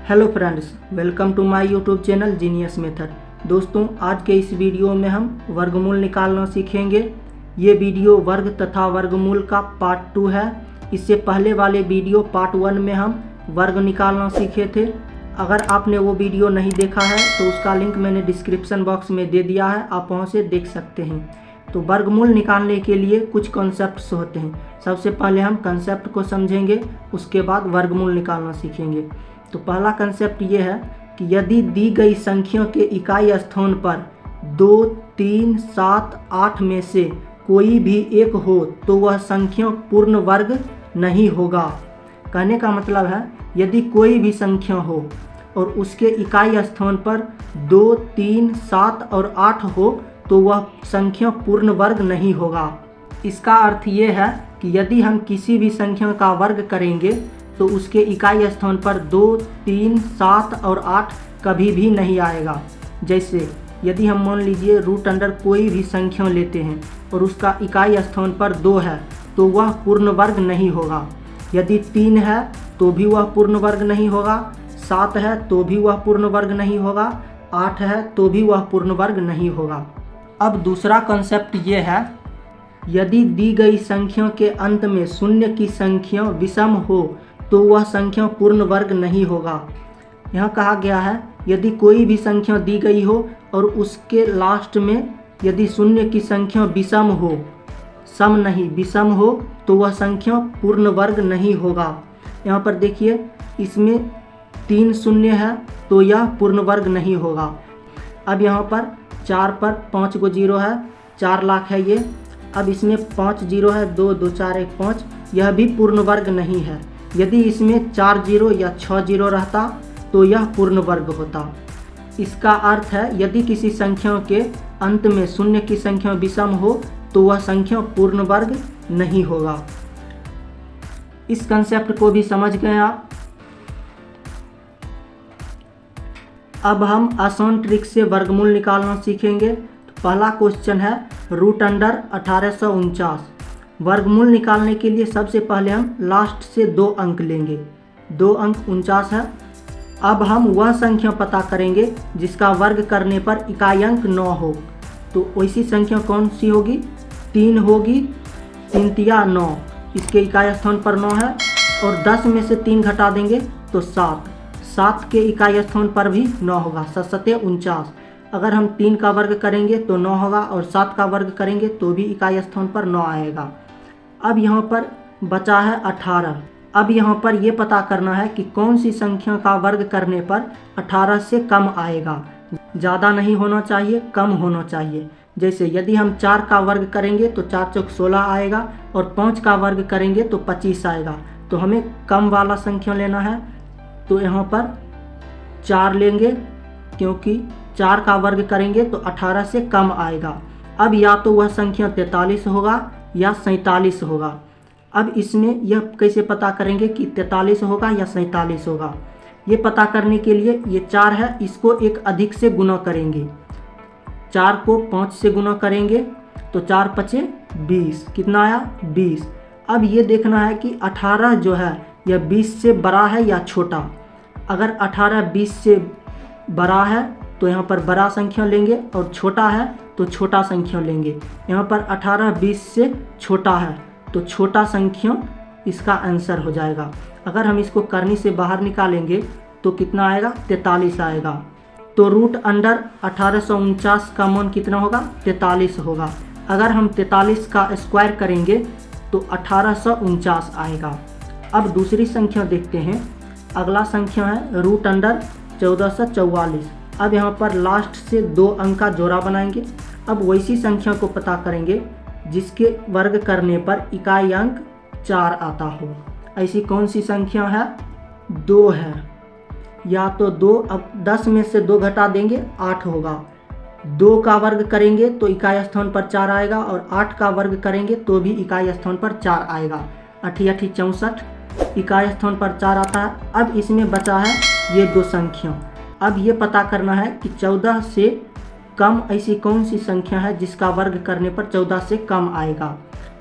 Hello friends, welcome to my YouTube channel genius method. दोस्तों, आज के इस वीडियो में हम वर्गमूल निकालना सीखेंगे। ये वीडियो वर्ग तथा वर्गमूल का पार्ट 2 है। इससे पहले वाले वीडियो पार्ट 1 में हम वर्ग निकालना सीखे थे। अगर आपने वो वीडियो नहीं देखा है तो उसका लिंक मैंने डिस्क्रिप्शन बॉक्स में दे दिया है, आप वहाँ से देख सकते हैं। तो वर्गमूल निकालने के लिए कुछ कॉन्सेप्ट्स होते हैं। सबसे पहले हम कॉन्सेप्ट को समझेंगे, उसके बाद वर्गमूल निकालना सीखेंगे। तो पहला कंसेप्ट ये है कि यदि दी गई संख्याओं के इकाई स्थान पर 2, 3, 7, 8 में से कोई भी एक हो तो वह संख्या पूर्ण वर्ग नहीं होगा। कहने का मतलब है, यदि कोई भी संख्या हो और उसके इकाई स्थान पर 2, 3, 7 और 8 हो तो वह संख्या पूर्ण वर्ग नहीं होगा। इसका अर्थ ये है कि यदि हम किसी भी संख्या का वर्ग करेंगे तो उसके इकाई स्थान पर 2, 3, 7 और 8 कभी भी नहीं आएगा। जैसे यदि हम मान लीजिए रूट अंडर कोई भी संख्या लेते हैं और उसका इकाई स्थान पर 2 है तो वह पूर्ण वर्ग नहीं होगा। यदि 3 है तो भी वह पूर्ण वर्ग नहीं होगा, 7 है तो भी वह पूर्ण वर्ग नहीं होगा, 8 है तो भी वह पूर्ण वर्ग नहीं होगा। अब दूसरा कॉन्सेप्ट ये है, यदि दी गई संख्या के अंत में शून्य की संख्या विषम हो तो वह संख्या पूर्ण वर्ग नहीं होगा। यहाँ कहा गया है, यदि कोई भी संख्या दी गई हो और उसके लास्ट में यदि शून्य की संख्या विषम हो, सम नहीं विषम हो, तो वह संख्या पूर्ण वर्ग नहीं होगा। यहाँ पर देखिए, इसमें 3 शून्य है तो यह पूर्ण वर्ग नहीं होगा। अब यहाँ पर 4 पर 5 को 0 है, 4 लाख है ये। अब इसमें 5 0 है, 2 2 4 1 5, यह भी पूर्ण वर्ग नहीं है। यदि इसमें 4 0 या 6 0 रहता तो यह पूर्ण वर्ग होता। इसका अर्थ है, यदि किसी संख्या के अंत में शून्य की संख्या विषम हो तो वह संख्या पूर्ण वर्ग नहीं होगा। इस कंसेप्ट को भी समझ गए आप। अब हम आसान ट्रिक से वर्गमूल निकालना सीखेंगे। तो पहला क्वेश्चन है रूट अंडर 1849। वर्गमूल निकालने के लिए सबसे पहले हम लास्ट से 2 अंक लेंगे। 2 अंक 49 है। अब हम वह संख्या पता करेंगे जिसका वर्ग करने पर इकाई अंक 9 हो। तो वैसी संख्या कौन सी होगी? 3 होगी। 3 तिया 9, इसके इकाई स्थान पर 9 है। और 10 में से 3 घटा देंगे तो 7। 7 के इकाई स्थान पर भी 9 होगा। 7 7 49। अगर हम 3 का वर्ग करेंगे तो 9 होगा और 7 का वर्ग करेंगे तो भी इकाई स्थान पर 9 आएगा। अब यहाँ पर बचा है 18। अब यहाँ पर ये पता करना है कि कौन सी संख्या का वर्ग करने पर 18 से कम आएगा। ज़्यादा नहीं होना चाहिए, कम होना चाहिए। जैसे यदि हम 4 का वर्ग करेंगे तो 4 चौक 16 आएगा और 5 का वर्ग करेंगे तो 25 आएगा। तो हमें कम वाला संख्या लेना है। तो यहाँ पर 4 लेंगे, क्योंकि 4 का वर्ग करेंगे तो 18 से कम आएगा। अब या तो वह संख्या 43 होगा या 47 होगा। अब इसमें यह कैसे पता करेंगे कि 43 होगा या 47 होगा? ये पता करने के लिए ये 4 है, इसको एक अधिक से गुना करेंगे। 4 को 5 से गुना करेंगे तो 4 5 20। कितना आया? 20। अब ये देखना है कि 18 जो है यह 20 से बड़ा है या छोटा। अगर 18 20 से बड़ा है तो यहाँ पर बड़ा संख्या लेंगे और छोटा है तो छोटा संख्या लेंगे। यहाँ पर 18 20 से छोटा है तो छोटा संख्या इसका आंसर हो जाएगा। अगर हम इसको करनी से बाहर निकालेंगे तो कितना आएगा? 43 आएगा। तो रूट अंडर 1849 का मान कितना होगा? 43 होगा। अगर हम 43 का स्क्वायर करेंगे तो 1849 आएगा। अब दूसरी संख्या देखते हैं। अगला संख्या है रूट अंडर 1444। अब यहाँ पर लास्ट से 2 अंक का जोड़ा बनाएंगे। अब वैसी संख्या को पता करेंगे जिसके वर्ग करने पर इकाई अंक 4 आता हो। ऐसी कौन सी संख्या है? 2 है। या तो 2, अब 10 में से 2 घटा देंगे 8 होगा। 2 का वर्ग करेंगे तो इकाई स्थान पर 4 आएगा और 8 का वर्ग करेंगे तो भी इकाई स्थान पर 4 आएगा। 8 8 64, इकाई स्थान पर 4 आता है। अब इसमें बचा है ये 2 संख्या। अब ये पता करना है कि 14 से कम ऐसी कौन सी संख्या है जिसका वर्ग करने पर 14 से कम आएगा।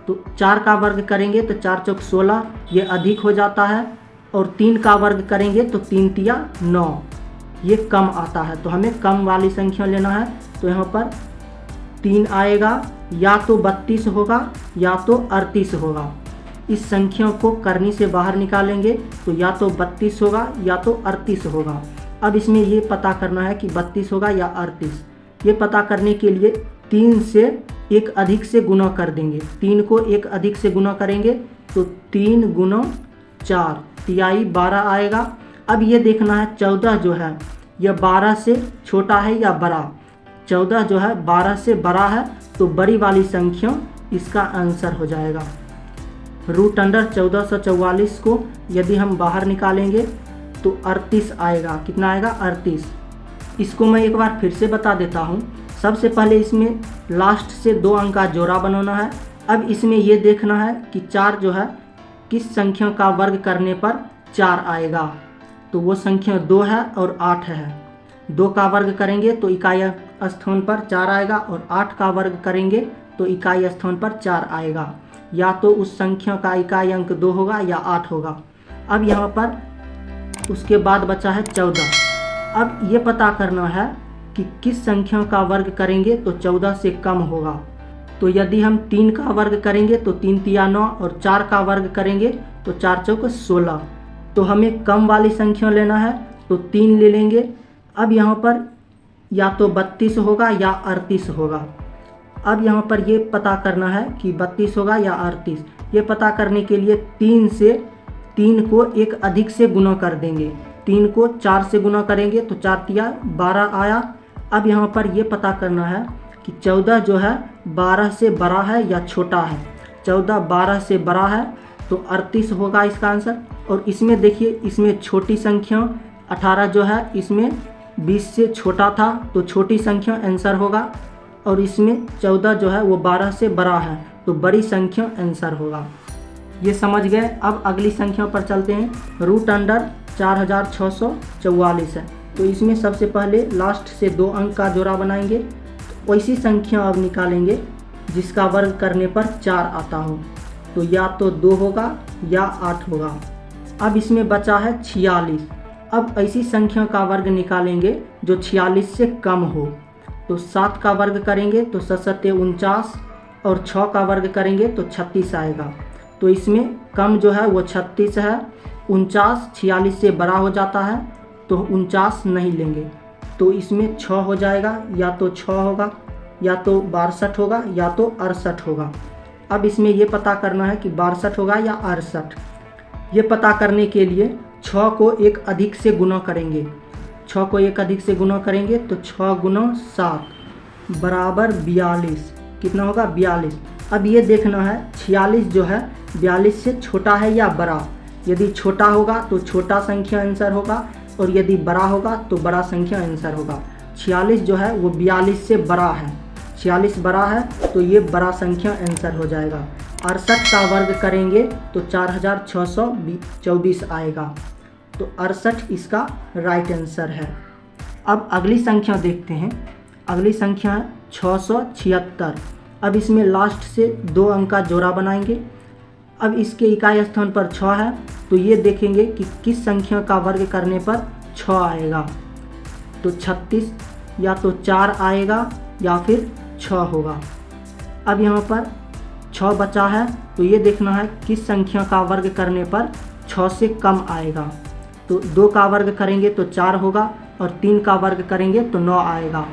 तो 4 का वर्ग करेंगे तो 4 चौक 16, ये अधिक हो जाता है। और 3 का वर्ग करेंगे तो 3 तिया 9, ये कम आता है। तो हमें कम वाली संख्या लेना है। तो यहाँ पर 3 आएगा, या तो 32 होगा या तो 38 होगा। इस संख्या को करनी से बाहर निकालेंगे तो या तो 32 होगा या तो 38 होगा। अब इसमें ये पता करना है कि 32 होगा या 38। ये पता करने के लिए 3 से एक अधिक से गुना कर देंगे। 3 को एक अधिक से गुना करेंगे तो 3 गुना 4 तिहाई 12 आएगा। अब ये देखना है 14 जो है यह 12 से छोटा है या बड़ा। 14 जो है 12 से बड़ा है, तो बड़ी वाली संख्या इसका आंसर हो जाएगा। रूट अंडर 1444 को यदि हम बाहर निकालेंगे तो 38 आएगा। कितना आएगा? 38। इसको मैं एक बार फिर से बता देता हूँ। सबसे पहले इसमें लास्ट से 2 अंक का जोड़ा बनाना है। अब इसमें ये देखना है कि 4 जो है किस संख्या का वर्ग करने पर 4 आएगा। तो वो संख्या 2 है और 8 है। 2 का वर्ग करेंगे तो इकाई स्थान पर 4 आएगा, और 8 का वर्ग करेंगे तो इकाई स्थान पर 4 आएगा। या तो उस संख्या का इकाई अंक 2 होगा या 8 होगा। अब यहाँ पर उसके बाद बचा है 14। अब ये पता करना है कि किस संख्या का वर्ग करेंगे तो 14 से कम होगा। तो यदि हम 3 का वर्ग करेंगे तो 3 तिया 9, और 4 का वर्ग करेंगे तो 4 चौक 16। तो हमें कम वाली संख्या लेना है तो 3 ले लेंगे। अब यहाँ पर या तो 32 होगा या 38 होगा। अब यहाँ पर ये पता करना है कि 32 होगा या 38। ये पता करने के लिए 3 से 3 को एक अधिक से गुना कर देंगे। 3 को 4 से गुना करेंगे तो 4 तिया 12 आया। अब यहाँ पर ये पता करना है कि 14 जो है 12 से बड़ा है या छोटा है। 14 12 से बड़ा है तो 38 होगा इसका आंसर। और इसमें देखिए, इसमें छोटी संख्या 18 जो है इसमें 20 से छोटा था, तो छोटी संख्या आंसर होगा। और इसमें 14 जो है वो 12 से बड़ा है, तो बड़ी संख्या आंसर होगा। ये समझ गए। अब अगली संख्या पर चलते हैं। रूट अंडर 4644 है। तो इसमें सबसे पहले लास्ट से 2 अंक का जोड़ा बनाएंगे। तो वैसी संख्या अब निकालेंगे जिसका वर्ग करने पर 4 आता हो। तो या तो 2 होगा या 8 होगा। अब इसमें बचा है 46। अब ऐसी संख्या का वर्ग निकालेंगे जो 46 से कम हो। तो 7 का वर्ग करेंगे तो 7 सत्ते 49, और 6 का वर्ग करेंगे तो 36 आएगा। तो इसमें कम जो है वो 36 है। 49 46 से बड़ा हो जाता है, तो 49 नहीं लेंगे। तो इसमें 6 हो जाएगा, या तो 6 होगा या तो 62 होगा या तो 68 होगा। अब इसमें ये पता करना है कि 62 होगा या 68। ये पता करने के लिए 6 को एक अधिक से गुना करेंगे। 6 को एक अधिक से गुना करेंगे तो 6 गुना 7 बराबर 42। कितना होगा? 42। अब ये देखना है 46 जो है 42 से छोटा है या बड़ा। यदि छोटा होगा तो छोटा संख्या आंसर होगा, और यदि बड़ा होगा तो बड़ा संख्या आंसर होगा। 46 जो है वो 42 से बड़ा है। 46 बड़ा है तो ये बड़ा संख्या आंसर हो जाएगा। 68 का वर्ग करेंगे तो 4624 आएगा। तो 68 इसका राइट आंसर है। अब अगली संख्या देखते हैं। अगली संख्या है 676। अब इसमें लास्ट से 2 अंक का जोड़ा बनाएंगे। अब इसके इकाई स्थान पर 6 है, तो ये देखेंगे कि किस संख्या का वर्ग करने पर 6 आएगा। तो 36 या तो 4 आएगा या फिर 6 होगा। अब यहाँ पर 6 बचा है, तो ये देखना है किस संख्या का वर्ग करने पर 6 से कम आएगा। तो 2 का वर्ग करेंगे तो 4 होगा, और 3 का वर्ग करेंगे तो 9 आएगा।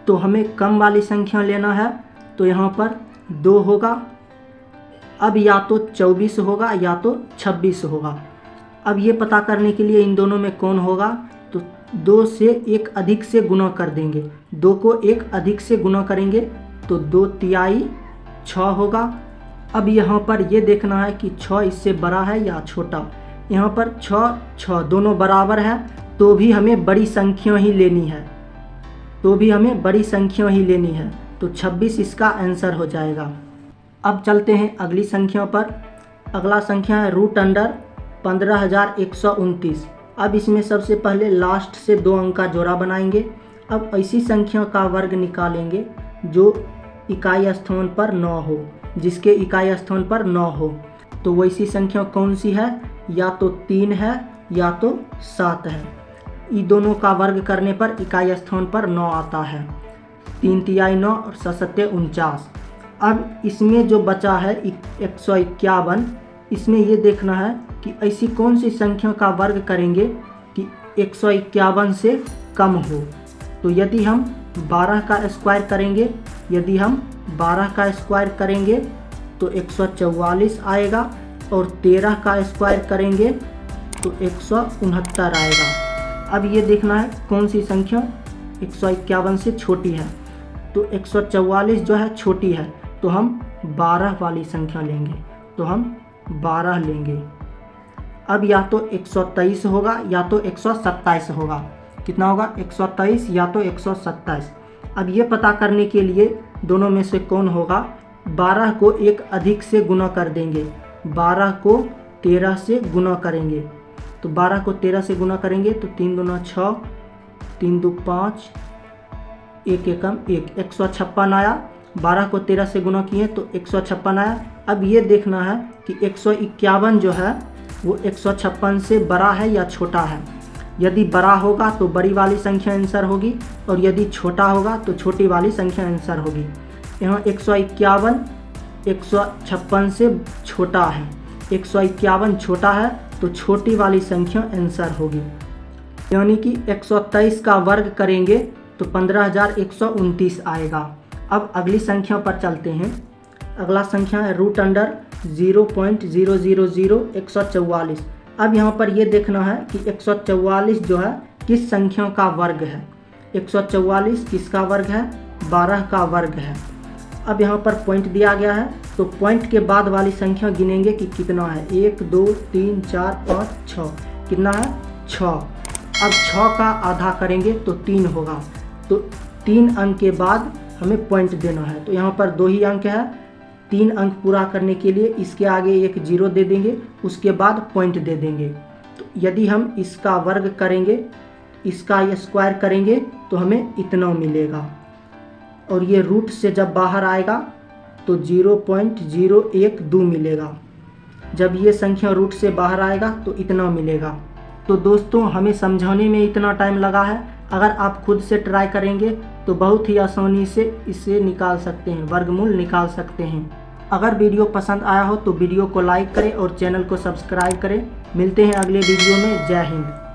तो हमें कम वाली संख्या लेना है। तो यहाँ पर 2 होगा। अब या तो 24 होगा या तो 26 होगा। अब ये पता करने के लिए इन दोनों में कौन होगा, तो 2 से एक अधिक से गुना कर देंगे। 2 को एक अधिक से गुना करेंगे तो 2 तिहाई 6 होगा। अब यहाँ पर ये देखना है कि 6 इससे बड़ा है या छोटा। यहाँ पर 6 दोनों बराबर है, तो भी हमें बड़ी संख्या ही लेनी है। तो 26 इसका आंसर हो जाएगा। अब चलते हैं अगली संख्या पर। अगला संख्या है रूट अंडर 15129। अब इसमें सबसे पहले लास्ट से 2 अंक का जोड़ा बनाएंगे। अब ऐसी संख्या का वर्ग निकालेंगे जो इकाई स्थान पर 9 हो, जिसके इकाई स्थान पर 9 हो। तो वैसी संख्या कौन सी है? या तो 3 है या तो 7 है। इन दोनों का वर्ग करने पर इकाई स्थान पर 9 आता है। 3 तिहाई 9 और 7 49। अब इसमें जो बचा है 151, इसमें ये देखना है कि ऐसी कौन सी संख्या का वर्ग करेंगे कि 151 से कम हो। तो यदि हम 12 का स्क्वायर करेंगे, यदि हम 12 का स्क्वायर करेंगे तो 144 आएगा, और 13 का स्क्वायर करेंगे तो 169 आएगा। अब ये देखना है कौन सी संख्या 151 से छोटी है। तो 144 जो है छोटी है, तो हम 12 वाली संख्या लेंगे, तो हम 12 लेंगे। अब या तो 123 होगा या तो 127 होगा। कितना होगा? 123 या तो 127। अब ये पता करने के लिए दोनों में से कौन होगा, 12 को एक अधिक से गुना कर देंगे, 12 को 13 से गुना करेंगे। तो 12 को 13 से गुना करेंगे तो 3 दूना 6, 3 दू 5, 1 एकम 1, 156 आया। 12 को 13 से गुना किए तो 156 आया। अब ये देखना है कि 151 जो है वो 156 से बड़ा है या छोटा है। यदि बड़ा होगा तो बड़ी वाली संख्या आंसर होगी, और यदि छोटा होगा तो छोटी वाली संख्या आंसर होगी। यहाँ 151 156 से छोटा है, 151 छोटा है तो छोटी वाली संख्या आंसर होगी। यानी कि 123 का वर्ग करेंगे तो 15,129 आएगा। अब अगली संख्या पर चलते हैं। अगला संख्या है √0.000 144। अब यहाँ पर ये देखना है कि 144 जो है किस संख्या का वर्ग है। 144 किसका वर्ग है? 12 का वर्ग है। अब यहाँ पर पॉइंट दिया गया है, तो पॉइंट के बाद वाली संख्या गिनेंगे कि कितना है। 1 2 3 4 5 6। कितना है? 6। अब 6 का आधा करेंगे तो 3 होगा। तो 3 अंक के बाद हमें पॉइंट देना है। तो यहाँ पर 2 ही अंक है। 3 अंक पूरा करने के लिए इसके आगे एक 0 दे देंगे, उसके बाद पॉइंट दे देंगे। तो यदि हम इसका वर्ग करेंगे, इसका स्क्वायर करेंगे तो हमें इतना मिलेगा, और ये रूट से जब बाहर आएगा तो 0.012 मिलेगा। जब ये संख्या रूट से बाहर आएगा तो इतना मिलेगा। तो दोस्तों, हमें समझाने में इतना टाइम लगा है। अगर आप खुद से ट्राई करेंगे तो बहुत ही आसानी से इसे निकाल सकते हैं, वर्गमूल निकाल सकते हैं। अगर वीडियो पसंद आया हो तो वीडियो को लाइक करें और चैनल को सब्सक्राइब करें। मिलते हैं अगले वीडियो में। जय हिंद।